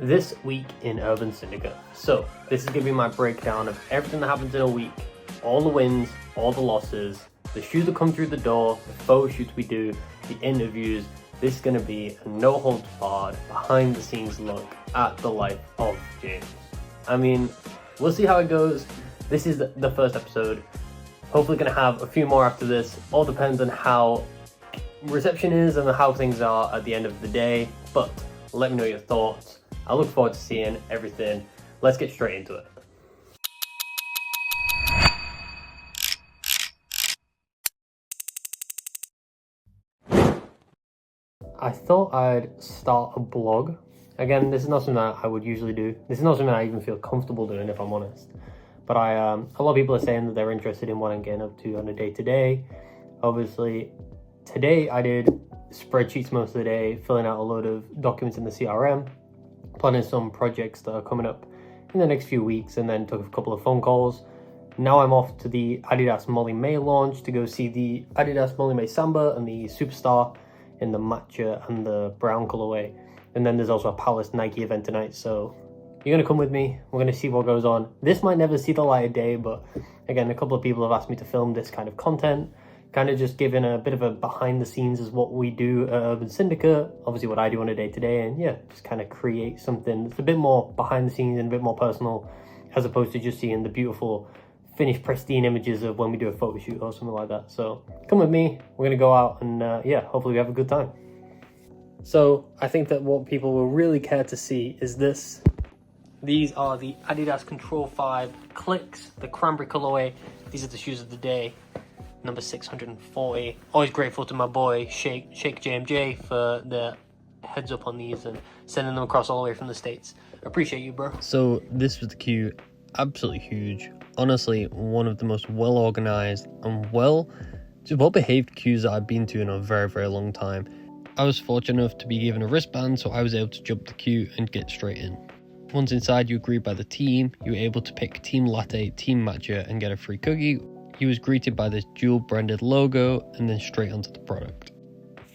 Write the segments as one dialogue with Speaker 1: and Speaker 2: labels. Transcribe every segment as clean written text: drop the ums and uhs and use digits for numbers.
Speaker 1: This week in Urban Syndicate. So this is going to be my breakdown of everything that happens in a week, all the wins, all the losses, the shoes that come through the door, the photo shoots we do, the interviews. This is going to be a no holds barred, behind the scenes look at the life of James. I mean, we'll see how it goes. This is the first episode. Hopefully going to have a few more after this. All depends on how reception is and how things are at the end of the day. But let me know your thoughts. I look forward to seeing everything. Let's get straight into it. I thought I'd start a blog. Again, this is not something that I would usually do. This is not something I even feel comfortable doing, if I'm honest. But a lot of people are saying that they're interested in what I'm getting up to on a day-to-day. Obviously, today I did spreadsheets most of the day, filling out a load of documents in the CRM, planning some projects that are coming up in the next few weeks, and then took a couple of phone calls. Now I'm off to the Adidas Molly May launch to go see the Adidas Molly May Samba and the Superstar in the matcha and the brown colorway. And then there's also a Palace Nike event tonight, so you're going to come with me. We're going to see what goes on. This might never see the light of day, but again, a couple of people have asked me to film this kind of content, kind of just giving a bit of a behind the scenes as what we do at Urban Syndicate, obviously what I do on a day-to-day, and yeah, just kind of create something that's a bit more behind the scenes and a bit more personal, as opposed to just seeing the beautiful finished pristine images of when we do a photo shoot or something like that. So come with me, we're going to go out and yeah, hopefully we have a good time. So I think that what people will really care to see is this. These are the Adidas Control 5 Clicks, the cranberry colorway. These are the shoes of the day. Number 640. Always grateful to my boy Shake JMJ for the heads up on these and sending them across all the way from the States. Appreciate you, bro. So this was the queue, absolutely huge. Honestly, one of the most well organized and well behaved queues that I've been to in a very, very long time. I was fortunate enough to be given a wristband, so I was able to jump the queue and get straight in. Once inside, you agreed by the team. You were able to pick Team Latte, Team Matcha, and get a free cookie. He was greeted by this dual branded logo and then straight onto the product.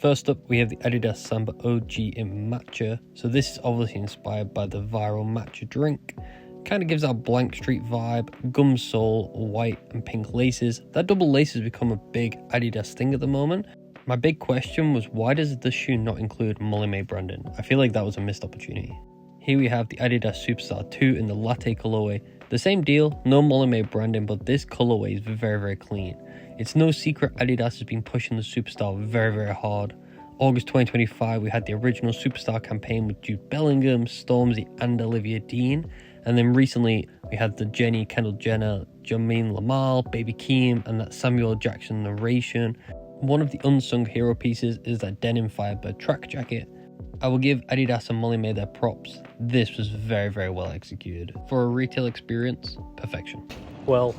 Speaker 1: First up, we have the Adidas Samba OG in Matcha. So this is obviously inspired by the viral matcha drink. Kind of gives that blank street vibe, gum sole, white and pink laces. That double lace has become a big Adidas thing at the moment. My big question was, why does this shoe not include Molly May branding? I feel like that was a missed opportunity. Here we have the Adidas Superstar 2 in the latte colorway. The same deal, no Molly May branding, but this colorway is very, very clean. It's no secret Adidas has been pushing the Superstar very, very hard. August 2025, we had the original Superstar campaign with Jude Bellingham, Stormzy and Olivia Dean. And then recently, we had the Jenny, Kendall Jenner, Jermaine Lamal, Baby Keem, and that Samuel Jackson narration. One of the unsung hero pieces is that denim Firebird track jacket. I will give Adidas and Molly May their props. This was very, very well executed. For a retail experience, perfection. Well,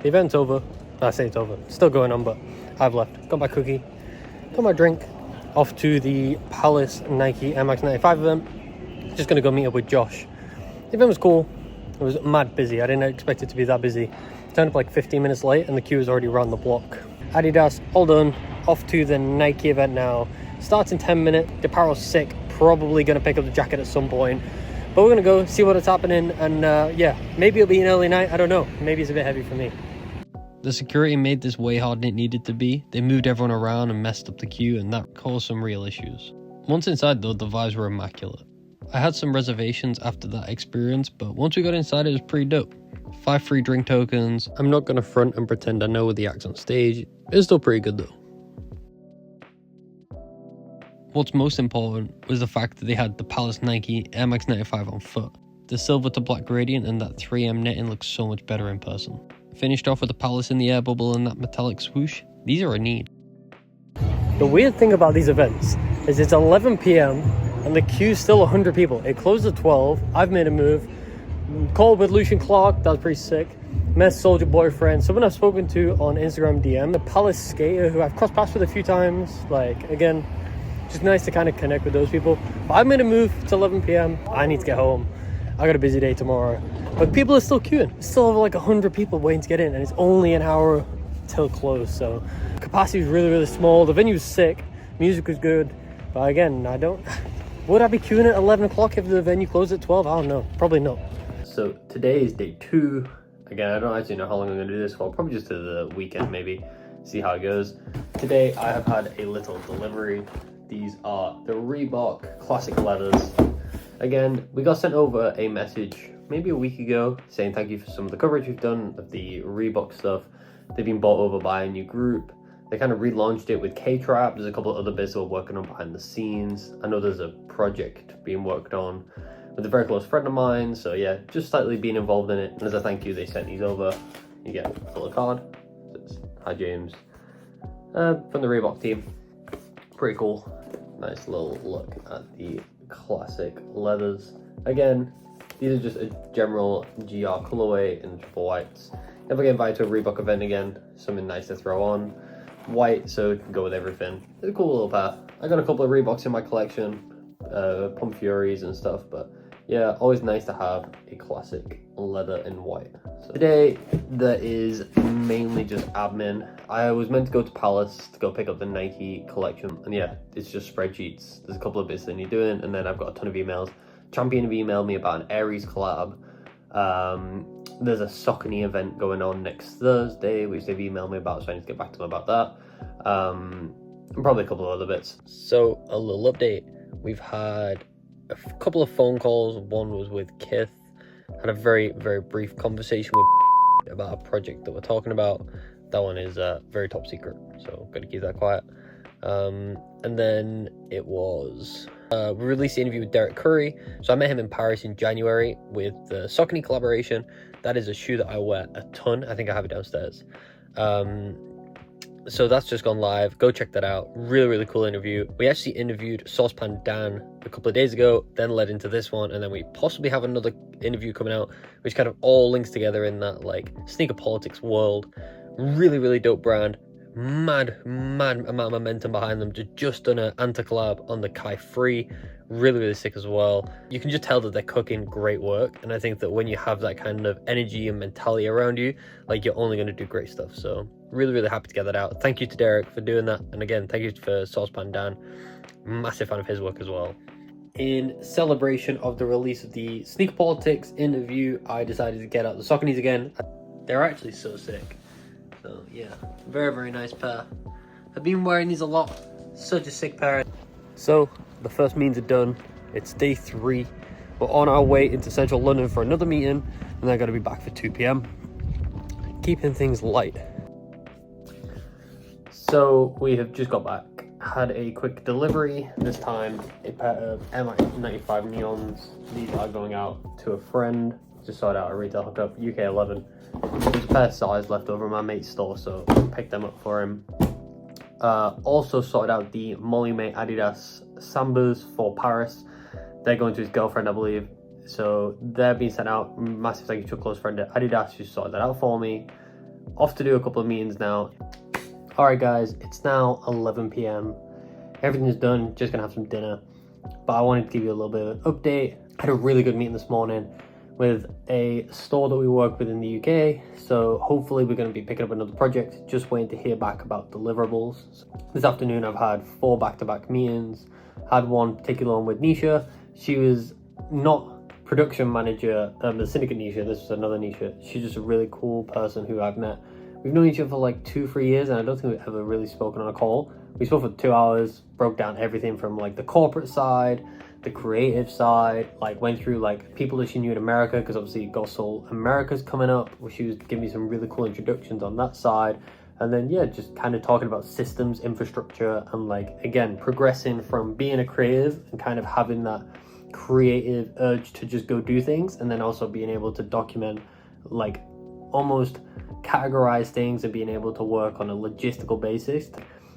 Speaker 1: the event's over. I say it's over. It's still going on, but I've left. Got my cookie, got my drink. Off to the Palace Nike Air Max 95 event. Just going to go meet up with Josh. The event was cool. It was mad busy. I didn't expect it to be that busy. Turned up like 15 minutes late and the queue was already around the block. Adidas, all done. Off to the Nike event now. Starts in 10 minutes. The apparel's sick. Probably going to pick up the jacket at some point. But we're going to go see what's happening. And yeah, maybe it'll be an early night. I don't know. Maybe it's a bit heavy for me. The security made this way harder than it needed to be. They moved everyone around and messed up the queue, and that caused some real issues. Once inside though, the vibes were immaculate. I had some reservations after that experience, but once we got inside, it was pretty dope. 5 free drink tokens. I'm not going to front and pretend I know the acts on stage. It's still pretty good though. What's most important was the fact that they had the Palace Nike Air Max 95 on foot. The silver to black gradient and that 3M netting looks so much better in person. Finished off with the Palace in the air bubble and that metallic swoosh. These are a need. The weird thing about these events is it's 11 p.m. and the queue's still 100 people. It closed at 12. I've made a move. Called with Lucian Clark. That was pretty sick. Met Soldier Boyfriend. Someone I've spoken to on Instagram DM. The Palace skater who I've crossed paths with a few times. Like, again, just nice to kind of connect with those people. But I've made a move. It's 11 p.m. I need to get home. I got a busy day tomorrow. But people are still queuing. There's still over like 100 people waiting to get in. And it's only an hour till close. So capacity is really, really small. The venue's sick. Music was good. But again, Would I be queuing at 11 o'clock if the venue closed at 12? I don't know. Probably not. So today is day 2. Again, I don't actually know how long I'm going to do this for. Probably just to the weekend, maybe. See how it goes. Today I have had a little delivery. These are the Reebok Classic Leathers. Again, we got sent over a message maybe a week ago saying thank you for some of the coverage we've done of the Reebok stuff. They've been bought over by a new group. They kind of relaunched it with K-Trap. There's a couple of other bits we're working on behind the scenes. I know there's a project being worked on with a very close friend of mine. So yeah, just slightly being involved in it. And as a thank you, they sent these over. You get a little card. So it's, hi James, from the Reebok team. Pretty cool. Nice little look at the classic leathers. Again, these are just a general GR colorway in triple whites. If I get invited to a Reebok event again, something nice to throw on. White, so it can go with everything. It's a cool little pair. I got a couple of Reeboks in my collection, Pump Furies and stuff, but yeah, always nice to have a classic leather in white. So today, there is mainly just admin. I was meant to go to Palace to go pick up the Nike collection, and yeah, it's just spreadsheets. There's a couple of bits that need doing, and then I've got a ton of emails. Champion have emailed me about an Aries collab. There's a Saucony event going on next Thursday, which they've emailed me about, so I need to get back to them about that. And probably a couple of other bits. So, a little update. We've had a couple of phone calls. One was with Kith. Had a very, very brief conversation with about a project that we're talking about. That one is very top secret, so got to keep that quiet. And then it was we released the interview with Derek Curry. So I met him in Paris in January with the Saucony collaboration. That is a shoe that I wear a ton. I think I have it downstairs. So that's just gone live. Go check that out. Really, really cool interview. We actually interviewed Saucepan Dan a couple of days ago, then led into this one, and then we possibly have another interview coming out, which kind of all links together in that like sneaker politics world. Really, really dope brand. Mad amount of momentum behind them. Just done an anti-collab on the Kai Free. Really, really sick as well. You can just tell that they're cooking great work, and I think that when you have that kind of energy and mentality around you, like, you're only going to do great stuff. So really, really happy to get that out. Thank you to Derek for doing that, and again, thank you for Saucepan Dan. Massive fan of his work as well. In celebration of the release of the Sneaker Politics interview, I decided to get out the Sauconys again. They're actually so sick. So yeah, very, very nice pair. I've been wearing these a lot. Such a sick pair. So the first meetings are done. It's day 3. We're on our way into central London for another meeting, and then going to be back for 2 p.m. Keeping things light. So we have just got back. Had a quick delivery. This time a pair of MI95 neons. These are going out to a friend. Just sorted out a retail hookup, UK 11. There's a pair of size left over in my mate's store, so picked them up for him. Also sorted out the Molly May Adidas Sambas for Paris. They're going to his girlfriend, I believe. So they're being sent out. Massive thank you to a close friend at Adidas who sorted that out for me. Off to do a couple of meetings now. Alright guys, it's now 11 p.m. Everything's done, just gonna have some dinner. But I wanted to give you a little bit of an update. I had a really good meeting this morning with a store that we work with in the UK. So hopefully we're going to be picking up another project. Just waiting to hear back about deliverables. This afternoon I've had 4 back-to-back meetings. Had one particular one with Nisha. She was not production manager the Syndicate Nisha. This was another Nisha. She's just a really cool person who I've met. We've known each other for like 2-3 years, and I don't think we've ever really spoken on a call. We spoke for 2 hours, broke down everything from like the corporate side, the creative side, like went through like people that she knew in America, because obviously Got Soul America's coming up, where she was giving me some really cool introductions on that side. And then yeah, just kind of talking about systems, infrastructure, and like again progressing from being a creative and kind of having that creative urge to just go do things, and then also being able to document, like almost categorize things, and being able to work on a logistical basis.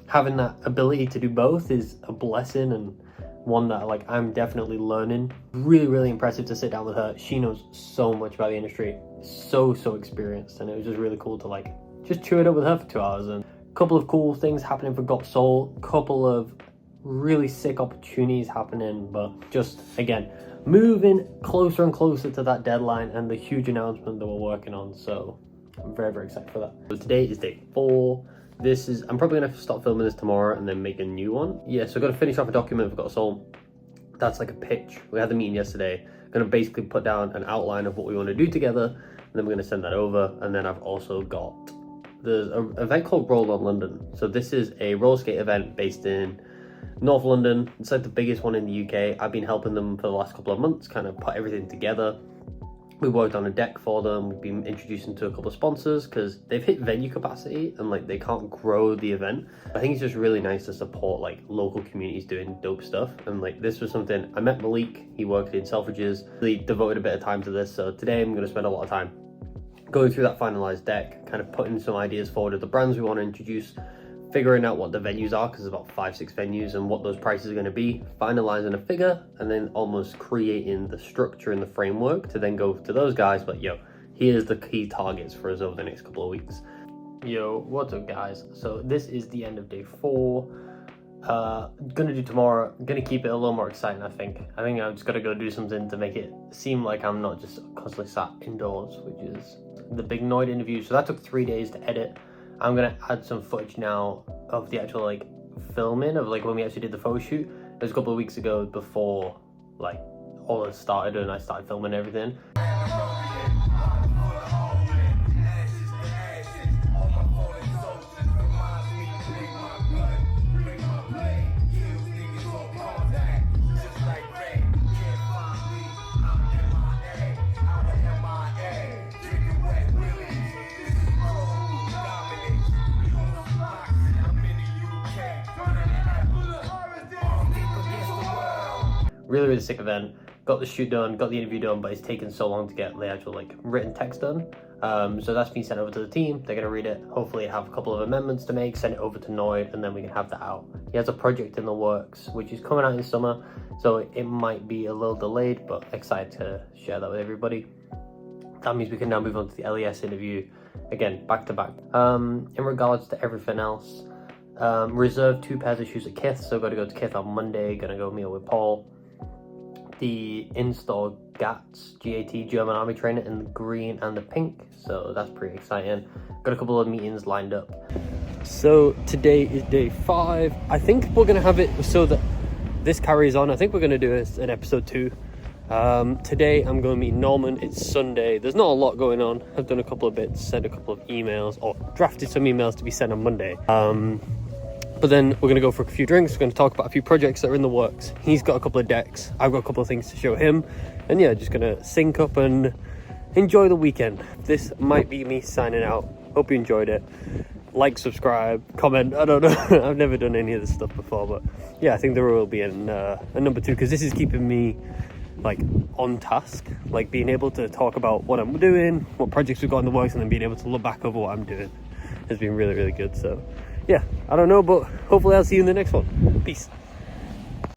Speaker 1: Having that ability to do both is a blessing, and one that like I'm definitely learning. Really, really impressive to sit down with her. She knows so much about the industry, so experienced, and it was just really cool to like just chew it up with her for 2 hours. And a couple of cool things happening for Got Soul, couple of really sick opportunities happening, but just again moving closer and closer to that deadline and the huge announcement that we're working on. So I'm very, very excited for that. So today is day 4. I'm probably gonna stop filming this tomorrow and then make a new one. Yeah, so I've got to finish off a document for Got Soul. That's like a pitch. We had the meeting yesterday. Going to basically put down an outline of what we want to do together, and then we're going to send that over. And then I've also got, there's an event called Roll on London. So this is a roller skate event based in North London. It's like the biggest one in the UK. I've been helping them for the last couple of months, kind of put everything together. We worked on a deck for them. We've been introducing to a couple of sponsors because they've hit venue capacity and like they can't grow the event. I think it's just really nice to support like local communities doing dope stuff. And like this was something, I met Malik, he worked in Selfridges, really devoted a bit of time to this. So today I'm going to spend a lot of time going through that finalized deck, kind of putting some ideas forward of the brands we want to introduce, figuring out what the venues are, because there's about 5-6 venues, and what those prices are going to be, finalizing a figure, and then almost creating the structure and the framework to then go to those guys. But yo, here's the key targets for us over the next couple of weeks. Yo, what's up guys? So this is the end of day 4. Gonna do tomorrow, gonna keep it a little more exciting. I think I've just got to go do something to make it seem like I'm not just constantly sat indoors, which is the big Noid interview. So that took 3 days to edit. I'm gonna add some footage now of the actual like filming of like when we actually did the photo shoot. It was a couple of weeks ago before like all this started and I started filming everything. Really sick event. Got the shoot done, got the interview done, but it's taken so long to get the actual like written text done. So that's been sent over to the team. They're gonna read it, hopefully have a couple of amendments to make, send it over to Noid, and then we can have that out. He has a project in the works which is coming out in summer, so it might be a little delayed, but excited to share that with everybody. That means we can now move on to the LES interview, again back to back. In regards to everything else, reserved 2 pairs of shoes at Kith, so got to go to Kith on Monday, gonna go meet with Paul. The in-store GATS, G-A-T, German Army trainer in the green and the pink, so that's pretty exciting. Got a couple of meetings lined up. So today is day 5. I think we're gonna have it so that this carries on. I think we're gonna do an episode 2. Today I'm going to meet Norman. It's Sunday. There's not a lot going on. I've done a couple of bits, sent a couple of emails, or drafted some emails to be sent on Monday. But then we're going to go for a few drinks. We're going to talk about a few projects that are in the works. He's got a couple of decks. I've got a couple of things to show him. And yeah, just going to sync up and enjoy the weekend. This might be me signing out. Hope you enjoyed it. Like, subscribe, comment. I don't know. I've never done any of this stuff before. But yeah, I think there will be a number 2. Because this is keeping me like on task. Like being able to talk about what I'm doing, what projects we've got in the works, and then being able to look back over what I'm doing has been really good. So yeah, I don't know, but hopefully I'll see you in the next one. Peace.